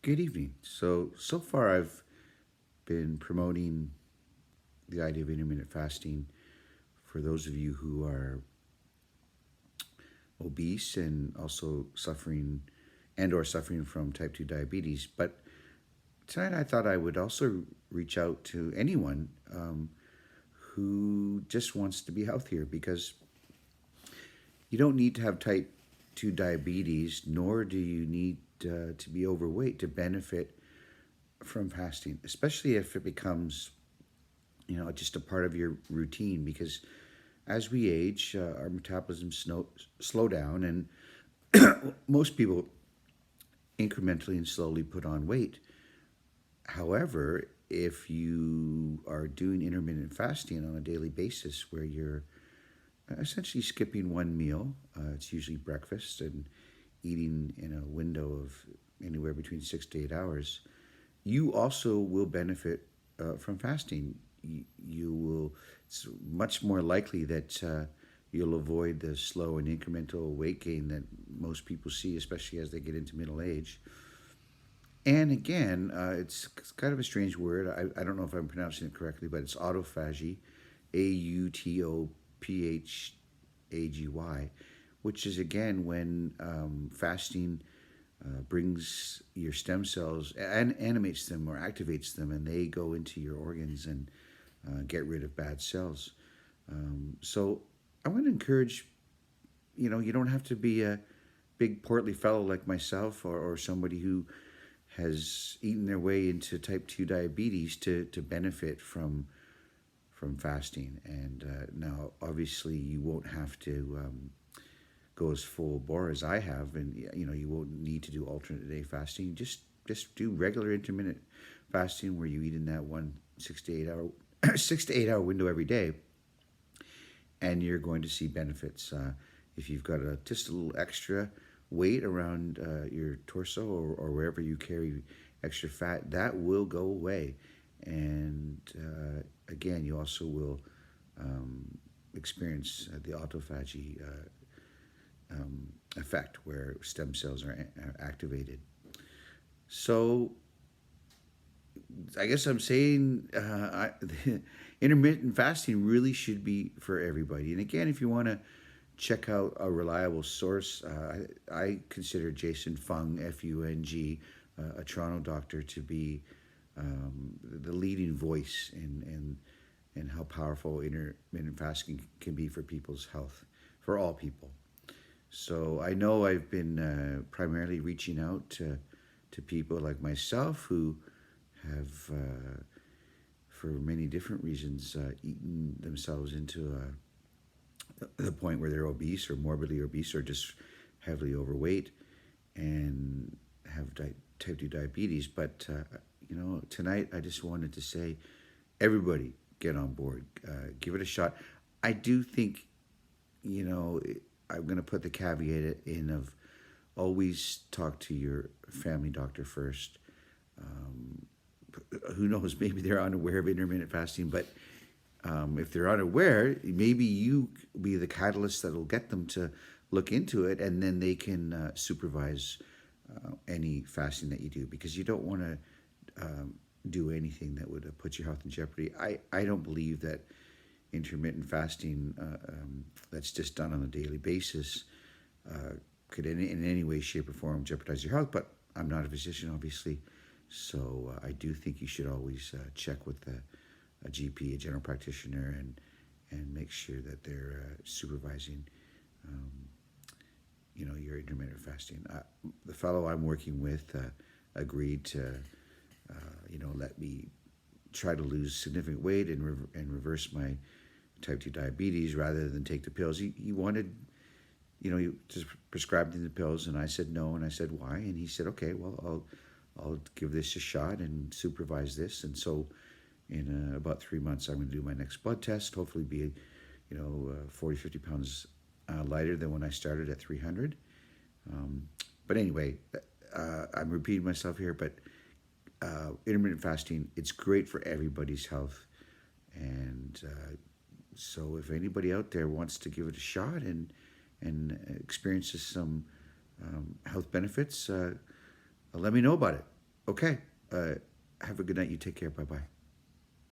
Good evening. So far I've been promoting the idea of intermittent fasting for those of you who are obese and also suffering from type 2 diabetes. But tonight I thought I would also reach out to anyone who just wants to be healthier because you don't need to have type 2 diabetes, nor do you need to be overweight to benefit from fasting, especially if it becomes just a part of your routine because as we age, our metabolism slow down, and most people incrementally and slowly put on weight. However, if you are doing intermittent fasting on a daily basis where you're essentially skipping one meal, it's usually breakfast, and eating in a window of anywhere between 6 to 8 hours, you also will benefit from fasting. You will. It's much more likely that you'll avoid the slow and incremental weight gain that most people see, especially as they get into middle age. And again, it's kind of a strange word. I don't know if I'm pronouncing it correctly, but it's autophagy, AUTOPHAGY, which is again when fasting brings your stem cells and animates them or activates them, and they go into your organs and get rid of bad cells. So I want to encourage, you don't have to be a big portly fellow like myself or somebody who has eaten their way into type 2 diabetes to benefit from fasting. And now, obviously, you won't have to go as full bore as I have, and you won't need to do alternate day fasting. Just do regular intermittent fasting where you eat in that one 6 to 8 hour 6 to 8 hour window every day, and you're going to see benefits. If you've got just a little extra weight around your torso or wherever you carry extra fat, that will go away. And again, you also will experience the autophagy effect where stem cells are activated. So I guess I'm saying intermittent fasting really should be for everybody. And again, if you want to check out a reliable source, I consider Jason Fung, Fung, a Toronto doctor, to be the leading voice in how powerful intermittent fasting can be for people's health, for all people. So I know I've been primarily reaching out to people like myself who have, for many different reasons, eaten themselves into the point where they're obese or morbidly obese or just heavily overweight and have type 2 diabetes. But, tonight I just wanted to say, everybody get on board, give it a shot. I do think, I'm going to put the caveat in of always talk to your family doctor first. Who knows, maybe they're unaware of intermittent fasting, but if they're unaware, maybe you be the catalyst that'll get them to look into it, and then they can supervise any fasting that you do, because you don't want to do anything that would put your health in jeopardy. I don't believe that intermittent fasting that's just done on a daily basis could in any way, shape, or form jeopardize your health, but I'm not a physician, obviously, so I do think you should always check with a GP, a general practitioner, and make sure that they're supervising, your intermittent fasting. The fellow I'm working with agreed to, let me try to lose significant weight and reverse my type 2 diabetes rather than take the pills. He wanted, he just prescribed me the pills, and I said no, and I said why, and he said, okay, well, I'll give this a shot and supervise this. And so in about 3 months, I'm going to do my next blood test, hopefully be, 40, 50 pounds lighter than when I started at 300. But anyway, I'm repeating myself here, but intermittent fasting, it's great for everybody's health. And so if anybody out there wants to give it a shot and experiences some health benefits, let me know about it. Okay. Have a good night. You take care. Bye bye.